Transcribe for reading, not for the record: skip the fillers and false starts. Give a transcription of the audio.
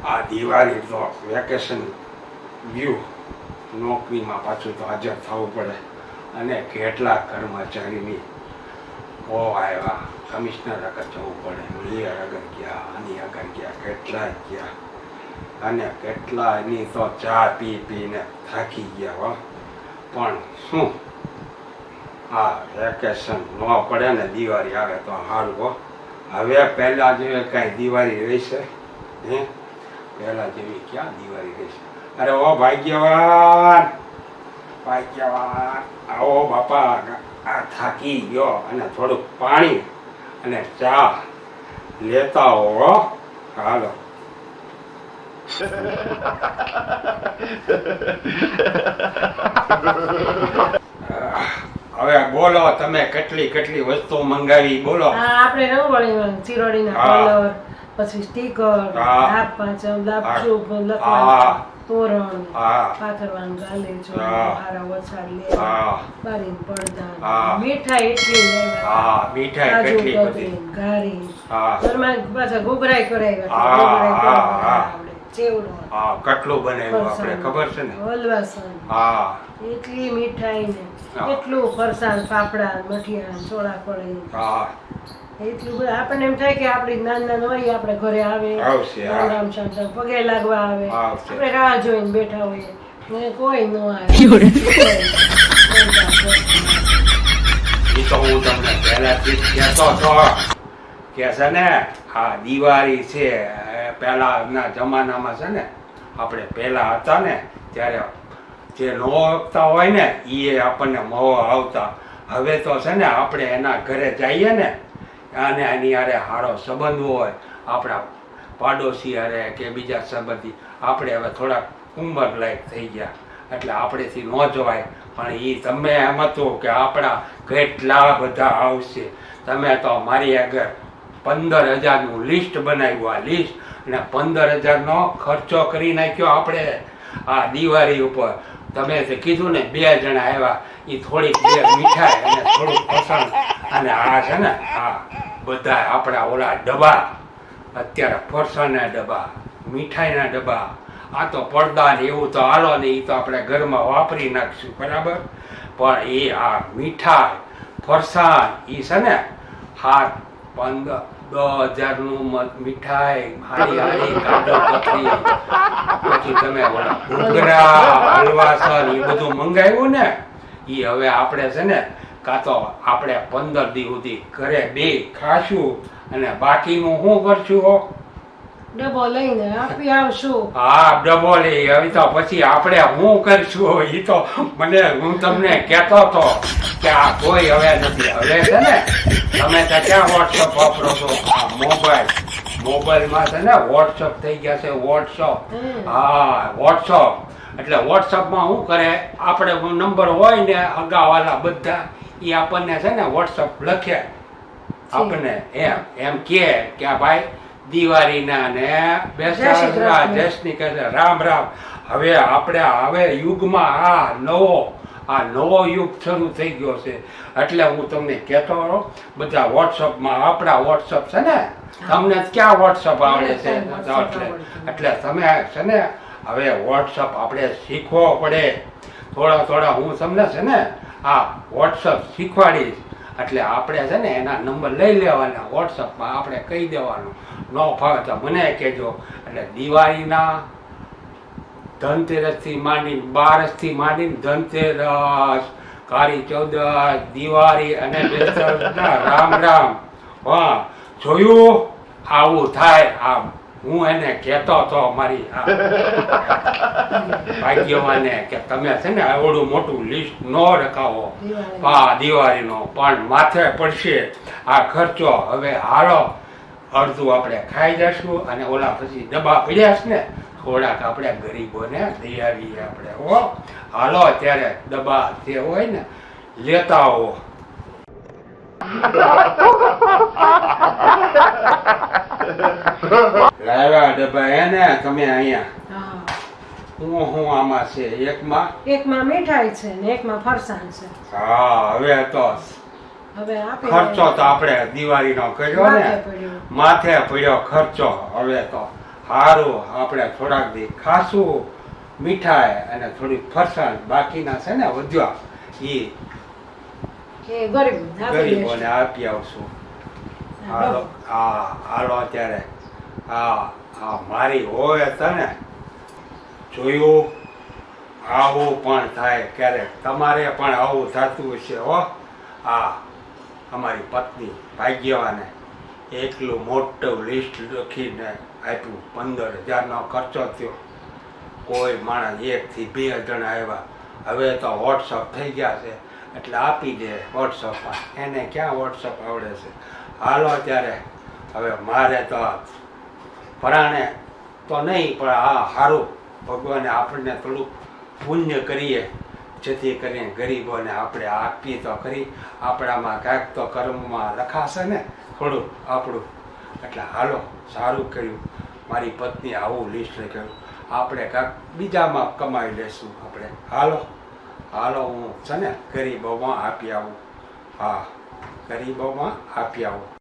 આ દિવાળી તો vacation view નોકરીમાં પાછું તો હાજર થવું પડે અને કેટલા કર્મચારીની આવ્યા કમિશનર આગળ જવું પડે મેયર આગળ ગયા આની આગળ ગયા કેટલાય ગયા અને કેટલા એની તો ચા પી પીને થાકી ગયા હો પણ શું આ વેકેશન ન પડે ને દિવાળી આવે તો સારું હો હવે પહેલાં જેવી કાંઈ દિવાળી રહેશે હે પહેલાં જેવી ક્યાં દિવાળી રહેશે અરે ઓ ભાગ્યવાન ભાગ્યવાન આવો બાપા આ થાકી ગયો અને થોડુંક પાણી અને ચા લેતા હો હાલો હવે બોલો તમે કેટલી કેટલી વસ્તુ મંગાવી બોલો આપણે રંગોળી ચીરોડીના કલર પછી સ્ટીકર ડાબ પાંચમ લાપચુપ લખવા તોરણ પાથરવાનું ગાલેજો હારા વછાડ લે બારીન પડદા મીઠાઈ એટલી લેવા મીઠાઈ કેટલી બધી ઘારી ઘરમાં પાછા ઘોઘરાઈ કરાવ્યા ચેવડો કેટલું બનાવ્યું આપણે ખબર છે ને હલવાસન એટલી મીઠાઈ ને કેટલું ફરસાણ પાપડા મઠિયા ચોળા પડી એટલું બધું આપણને એમ થાય કે આપડી નાના હોય આપણે ઘરે આવે રામ શ્યામ પગે લાગવા આવે આપણે રાહ જોઈને બેઠા હોઈએ ને કોઈ ન આવે એ તો હું તમને પહેલાથી કહેતો હતો કે છે ને આ દિવાળી છે પહેલાના જમાનામાં છે ને આપણે પહેલા હતા ને ત્યારે જે ન આવતા હોય ને એ આપણને મળવા આવતા હવે તો છે ને આપણે એના ઘરે જઈએ ને અને એની હારે સારો સંબંધ હોય આપણા પાડોશી હારે કે બીજા સંબંધી આપણે હવે થોડાક ઉંમર લાયક થઈ ગયા એટલે આપણેથી ન જવાય પણ એ તમે એમ હતું કે આપણા કેટલા બધા આવશે તમે તો મારી આગળ 15,000નું લિસ્ટ બનાવ્યું આ લિસ્ટ અને 15,000નો ખર્ચો કરી નાખ્યો આપણે આ દિવાળી ઉપર તમે તે કીધું ને 2 જણા આવ્યા એ થોડીક બે મીઠાઈ અને થોડુંક પસંદ અને આ છે ને આ બધા આપણા ઓલા ડબ્બા અત્યારે ફરસાણના ડબ્બા મીઠાઈના ડબ્બા આ તો પડદા ને એવું તો હાલો ને એ તો આપણે ઘરમાં વાપરી નાખશું બરાબર પણ એ આ મીઠાઈ ફરસાણ એ છે ને 10,000નું મીઠાઈ હારી હારી કાઢો કથરી પછી તમે ઓલા ઘૂઘરા હલવાસન એ બધું મંગાવ્યું ને એ હવે આપણે છે ને કાં તો આપણે 15 દી સુધી ઘરે બે ખાશું અને બાકીનું શું કરશું ડબ્બો લઈને આપી આવશું ડબ્બો લઈ હવે તો પછી આપણે શું કરશું એ તો હું તમને કહેતો હતો કે આ કોઈ હવે નથી હવે છે ને તમે તો ક્યાં વોટ્સઅપ વાપરો છો આ મોબાઈલમાં છે ને વોટ્સઅપ થઈ ગયા છે વોટ્સઅપ વોટ્સઅપ એટલે વોટ્સઅપમાં શું કરે આપણે નંબર હોય ને અગાવાલા બધા એ આપણને છે ને વોટ્સઅપ લખે આપણને એમ કે ભાઈ દિવાળીના ને બેસરા જશની કહે રામ રામ હવે આપણે હવે યુગમાં આ નવો યુગ શરૂ થઈ ગયો છે એટલે હું તમને કહેતો બધા વોટ્સઅપમાં આપણા વોટ્સઅપ છે ને તમને ક્યાં વોટ્સઅપ આવડે છે એટલે તમે છે ને હવે વોટ્સઅપ આપણે શીખવો પડે થોડા હું તમને છે ને આ વોટ્સઅપ શીખવાડીશ એટલે આપણે છે ને એના નંબર લઈ લેવાના વોટ્સઅપમાં આપણે કહી દેવાનું ન ફાવે તો મને કહેજો એટલે દિવાળીના ધનતેરસથી માંડીને 12થી માંડીને ધનતેરસ કાળી ચૌદસ દિવાળી અને બેસરના રામ રામ જોયું આવું થાય આમ હું એને કહેતો હતો મારી ભાગ્યવાને કે તમે છે ને આવડું મોટું લિસ્ટ ન રખાવો દિવાળીનો પણ માથે પડશે આ ખર્ચો હવે હાલો અડધું આપણે ખાઈ જશું અને ઓલા પછી ડબ્બા પડ્યા છે ને થોડાક આપણે ગરીબોને દઈ આવીએ આપણે હાલો અત્યારે ડબ્બા જે હોય ને લેતા આવો લાવ્યા ડબ્બા એને તમે અહીંયા હું આમાં છે એકમાં મીઠાઈ છે ને એકમાં ફરસાણ છે હવે તો હવે આપે ખર્ચો તો આપણે દિવાળીનો કર્યો ને, માથે પડ્યો. માથે પડ્યો ખર્ચો. હવે તો સારું આપણે થોડાક દી ખાસું મીઠાઈ અને થોડીક ફરસાણ બાકીના છે ને વધ્યા એ એ ગરીબ આપી ગરીબોને આપી આવશું. હાલો હાલો અત્યારે મારી હોય તને જોયું આવું પણ થાય ક્યારેક તમારે પણ આવું થતું હશે હો. અમારી પત્ની ભાગ્યવાને એટલું મોટું લિસ્ટ લખીને આપ્યું, 15,000નો ખર્ચો થયો. કોઈ માણસ 1 થી 2 જણા આવ્યા. હવે તો વોટ્સઅપ થઈ ગયા છે એટલે આપી દે વોટ્સઅપમાં. એને ક્યાં વોટ્સઅપ આવડે છે. હાલો ત્યારે હવે મારે તો પરાણે તો નહીં પણ સારું ભગવાને આપણને થોડુંક પુણ્ય કરીએ જેથી કરીને ગરીબોને આપણે આપીએ તો ખરી. આપણામાં કાંઈક તો કર્મમાં લખાશે ને થોડું આપણું. એટલે હાલો સારું કર્યું મારી પત્ની આવું લિસ્ટ લખ્યું. આપણે કાંઈક બીજામાં કમાઈ લેશું આપણે. હાલો હું છે ને ગરીબોમાં આપી આવું. ગરીબોમાં આપી આવું.